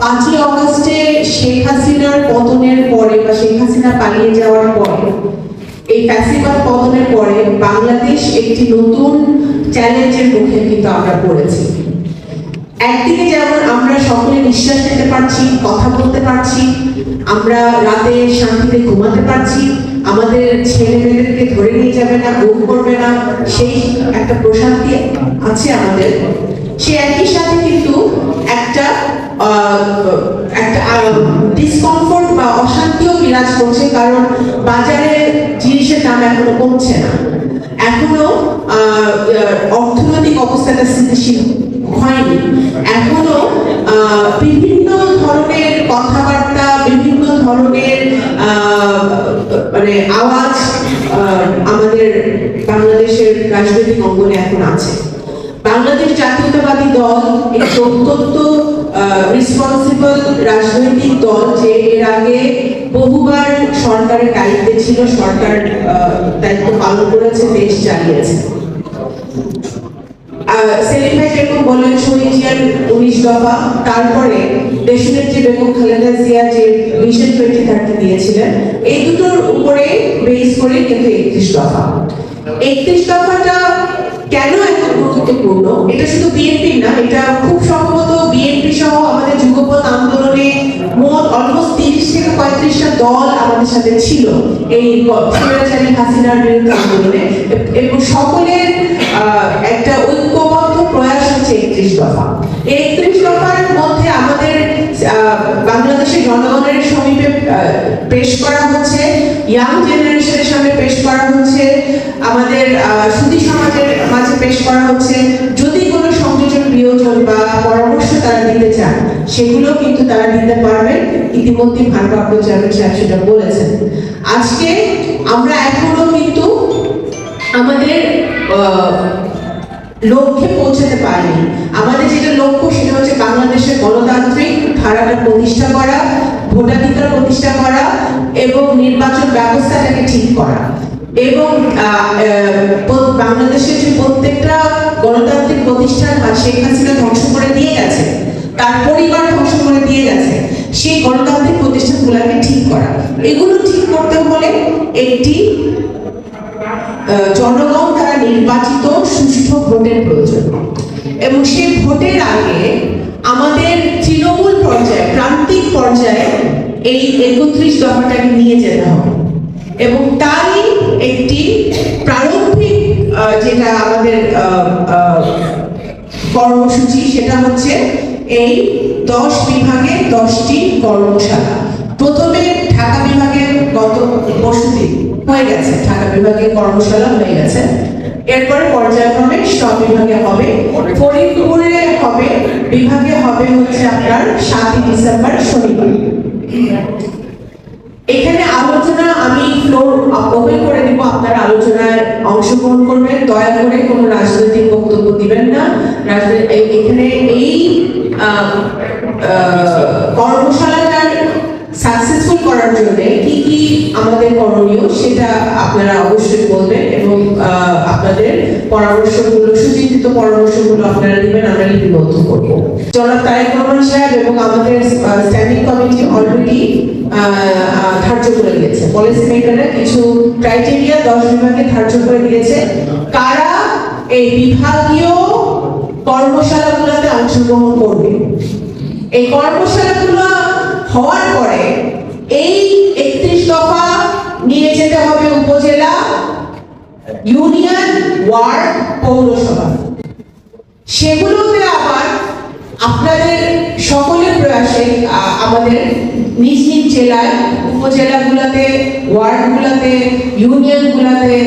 5ই অগস্টে শেখ হাসিনার পতনের পরে বা শেখ হাসিনা পালিয়ে যাওয়ার পরে এই ফ্যাসিবাদ পতনের পরে বাংলাদেশ একটি নতুন চ্যালেঞ্জের মুখে কিন্তু আমরা পড়েছি। একদিকে যেমন আমরা সকলে নিঃশ্বাস নিতে পারছি, কথা বলতে পারছি, আমরা রাতে শান্তিতে ঘুমাতে পারছি, আমাদের ছেলে মেয়েদেরকে ধরে নিয়ে যাবে না, গুম করবে না, সেই একটা প্রশান্তি আছে আমাদের। সে একই সাথে কিন্তু একটা ডিসকমফোর্ট বা অশান্তিও বিরাজ করছে, কারণ বাজারে জিনিসের দাম এখনো কমছে না, এখনো অর্থনৈতিক অবস্থাটা স্থিতিশীল হয়নি, এখনো বিভিন্ন ধরনের কথাবার্তা, বিভিন্ন ধরনের মানে আওয়াজ আমাদের বাংলাদেশের রাজনৈতিক অঙ্গনে এখন আছে। বাংলাদেশ জাতীয়তাবাদী দল একটি অত্যন্ত রেসপন্সিবল রাজনৈতিক দল, যে এর আগে বহুবার সরকারের দায়িত্বে ছিল, সরকার দায়িত্ব পালন করেছে, দেশ চালিয়েছে। সেলিম ভাই যেরকম বললেন শহীদ জিয়ার 19 দফা, তারপরে দেশনেত্রী বেগম খালেদা জিয়া যে ভিশন 2030 দিয়েছিলেন, এই দুটোর উপরে বেস করে কিন্তু 31 দফা। 31 দফাটা কেন এত গুরুত্বপূর্ণ? এটা শুধু বিএনপি না, এটা খুব সম্ভবত বিএনপি সহ আমাদের যুগপৎ আন্দোলনে মোট অলমোস্ট 30 থেকে 35টা দল আমাদের সাথে ছিল এই স্বৈরাচারী হাসিনার বিরুদ্ধে আন্দোলনে, এবং সকলের একটা ঐক্যবদ্ধ প্রয়াস হচ্ছে 31 দফা। এই 31 দফার মধ্যে আমাদের বাংলাদেশের জনগণের সমীপে পেশ করা হচ্ছে, ইয়াং জেনারেশনের সামনে পেশ করা হচ্ছে, আমাদের সুধী সমাজের মাঝে পেশ করা হচ্ছে। যদি কোনো সংযোজন বিয়োজন বা পরামর্শ তারা দিতে চান, সেগুলো কিন্তু তারা দিতে পারবেন। ইতিমধ্যে ভারপ্রাপ্ত চেয়ারম্যান সাহেব সেটা বলেছেন। আজকে আমরা এখনো কিন্তু আমাদের লক্ষ্যে পৌঁছাতে পারিনি। আমাদের যেটা লক্ষ্য সেটা হচ্ছে বাংলাদেশের গণতান্ত্রিক ধারাটা প্রতিষ্ঠা করা, ভোটাধিকার প্রতিষ্ঠা করা এবং নির্বাচন ব্যবস্থাটাকে ঠিক করা, এবং বাংলাদেশের যে প্রত্যেকটা গণতান্ত্রিক প্রতিষ্ঠান শেখ হাসিনা ধ্বংস করে দিয়ে গেছে, তার পরিবার ধ্বংস করে দিয়ে গেছে, সেই গণতান্ত্রিক প্রতিষ্ঠানগুলোকে ঠিক করা। এগুলো ঠিক করতে হলে একটি জনগণ দ্বারা নির্বাচিত সুষ্ঠু ভোটের প্রয়োজন, এবং সেই ভোটের আগে আমাদের তৃণমূল পর্যায়ে, প্রান্তিক পর্যায়ে এই 31 দফাটাকে নিয়ে যেতে হবে। এবং তারই একটি প্রারম্ভিক যেটা আমাদের কর্মসূচি, সেটা হচ্ছে এই 10 বিভাগে 10টি কর্মশালা। প্রথমে ঢাকা বিভাগে গত পরশুদিন হয়ে গেছে, ঢাকা বিভাগে কর্মশালা হয়ে গেছে। এরপরে পর্যায়ক্রমে সব বিভাগে হবে, ফরিদপুরে হবে, বিভাগে হবে হচ্ছে আপনার 7ই ডিসেম্বর শনিবার। এখানে আলোচনা আমি ফ্লোর ওপেন করে দিব, আপনারা আলোচনায় অংশগ্রহণ করবেন, দয়া করে কোনো রাজনৈতিক বক্তব্য দিবেন না। এখানে এই কর্মশালাটার সাকসেসফুল করার জন্য কি কি আমাদের করণীয় সেটা আপনারা অবশ্যই বলবেন, এবং আপনাদের পরামর্শগুলো, সুচিন্তিত পরামর্শগুলো আপনারা দিবেন, আমরা লিপিবদ্ধ করব। জনাব তারেক রহমান সাহেব এবং আমাদের স্ট্যান্ডিং কমিটি অলরেডি ধার্য করে দিয়েছে, পলিসি মেকাররা কিছু ক্রাইটেরিয়া 10 বিভাগে ধার্য করে দিয়েছে, কারা এই বিভাগীয় কর্মশালাগুলোতে অংশগ্রহণ করবে। এই কর্মশালাগুলো হওয়ার পরে এই 31 দফা নিয়ে যেতে হবে উপজেলা, ইউনিয়ন, ওয়ার্ড, পৌরসভা। সেগুলোতে আবার আপনাদের সকলের প্রয়াসে আমাদের নিজ নিজ জেলায়, উপজেলাগুলোতে, ওয়ার্ডগুলোতে, ইউনিয়নগুলোতে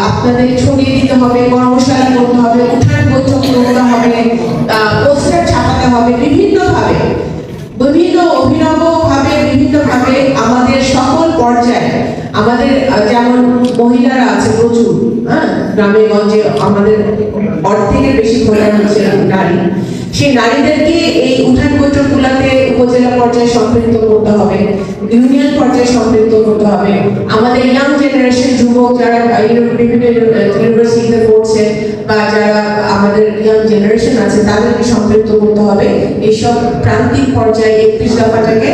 আপনাদের ছড়িয়ে দিতে হবে, কর্মশালা করতে হবে, উঠান বৈঠক করতে হবে, পোস্টার ছাপাতে হবে, বিভিন্নভাবে, বিভিন্ন অভিনবভাবে, বিভিন্নভাবে আমাদের সকল পর্যায়ে। আমাদের যেমন মহিলারা আছে প্রচুর, গ্রামে গঞ্জে আমাদের অর্ধেকের বেশি ভোটার হচ্ছে নারী। সেই নারীদেরকে এই উঠান বৈঠকগুলোতে উপজেলা পর্যায়ে সম্পৃক্ত করতে হবে, ইউনিয়ন পর্যায়ে সম্পৃক্ত করতে হবে, আমাদের ইয়াং জেনারেশন যুবক যারা বিভিন্ন ইউনিভার্সিটিতে পড়ছে বা যারা আমাদের ইয়াং জেনারেশন আছে তাদেরকে সম্পৃক্ত করতে হবে এইসব প্রান্তিক পর্যায়ে 31 দফাটাকে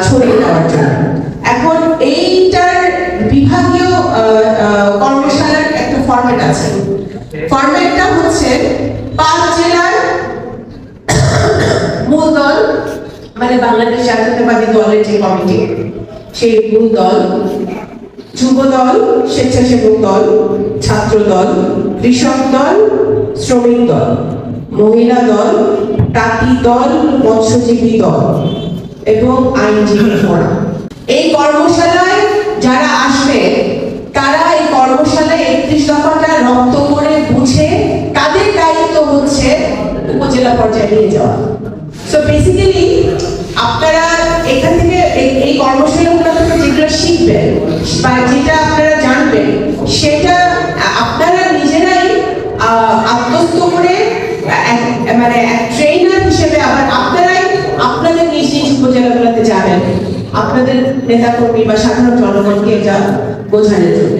ছড়িয়ে দেওয়ার জন্য। এখন এইটার বিভাগীয় কর্মশালার একটা ফরম্যাট আছে। ফরম্যাটটা হচ্ছে 5 জেলার মূল দল, মানে বাংলাদেশ জাতীয়তাবাদী দলের যে কমিটি, সেই মূল দল, যুব দল, স্বেচ্ছাসেবক দল, ছাত্র দল, কৃষক দল, শ্রমিক দল, মহিলা দল, তাঁতি দল, মৎস্যজীবী দল এবং আইনজীবী ফোরাম। এই কর্মশালায় যারা আসবে তারা এই কর্মশালায় 31 দফাটা রপ্ত করে বুঝে তাদের দায়িত্ব হচ্ছে উপজেলা পর্যায়ে নিয়ে যাওয়া। সো বেসিক্যালি আপনারা এখান থেকে এই কর্মশালাগুলো থেকে যেগুলো শিখবেন বা যেটা আপনারা জানবেন সেটা আপনারা নিজেরাই আত্মস্থ করে মানে ট্রেনার হিসেবে আবার আপনারাই আপনাদের নিজ নিজ উপজেলাগুলোতে যাবেন আপনাদের নেতাকর্মী বা সাধারণ জনগণকে এটা বোঝানোর জন্য।